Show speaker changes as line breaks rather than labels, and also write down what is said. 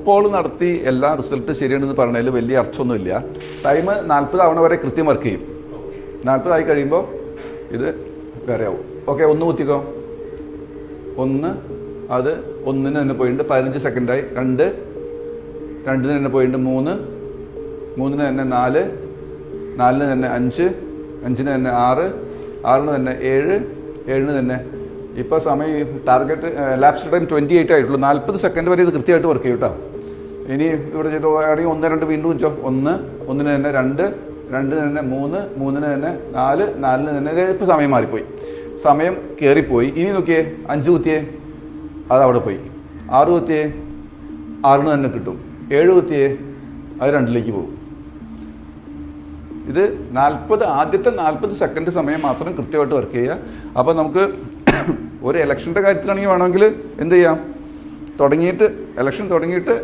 Paul നടത്തി എല്ലാ result ശരിയാണെന്ന് പറഞ്ഞതിൽ വലിയ അർത്ഥമൊന്നുമില്ല. ടൈം 40 ആവണ വരെ കൃത്യം വർക്ക് ചെയ്യും. 40 ആയി കഴിയുമ്പോൾ ഇത് വേറെ ആവും. ഓക്കെ, 1 കുത്തിക്കോ. 1 അത് 1-ന് തന്നെ പോയിട്ടുണ്ട് 15 സെക്കൻഡായി. 2 2-ന് തന്നെ പോയിട്ടുണ്ട് 3 3-ന് തന്നെ 4 4-ന് തന്നെ 5 5-ന് തന്നെ 6 6-ന് തന്നെ 7 7-ന് തന്നെ ഇപ്പോൾ സമയം ടാർഗറ്റ് ലാപ്സ് ടൈം 28 ആയിട്ടുള്ളൂ. 40 സെക്കൻഡ് വരെ ഇത് കൃത്യമായിട്ട് വർക്ക് ചെയ്യും കേട്ടോ. ഇനി ഇവിടെ ചെയ്തോ ആണെങ്കിൽ 1 2 വീണ്ടും വെച്ചോ. 1 1-ന് തന്നെ 2 2-ന് തന്നെ 3 3-ന് തന്നെ 4 4-ന് തന്നെ ഇപ്പോൾ സമയം മാറിപ്പോയി, സമയം കയറിപ്പോയി. ഇനി നോക്കിയേ 5 കുത്തിയേ അതവിടെ പോയി. 6 കുത്തിയേ 6-ന് തന്നെ കിട്ടും. 7 കുത്തിയേ അത് 2-ലേക്ക് പോകും. ഇത് ആദ്യത്തെ 40 സെക്കൻഡ് സമയം മാത്രം കൃത്യമായിട്ട് വർക്ക് ചെയ്യുക. അപ്പോൾ നമുക്ക് ഒരു ഇലക്ഷൻ്റെ കാര്യത്തിലാണെങ്കിൽ വേണമെങ്കിൽ എന്ത് ചെയ്യാം, ഇലക്ഷൻ തുടങ്ങിയിട്ട്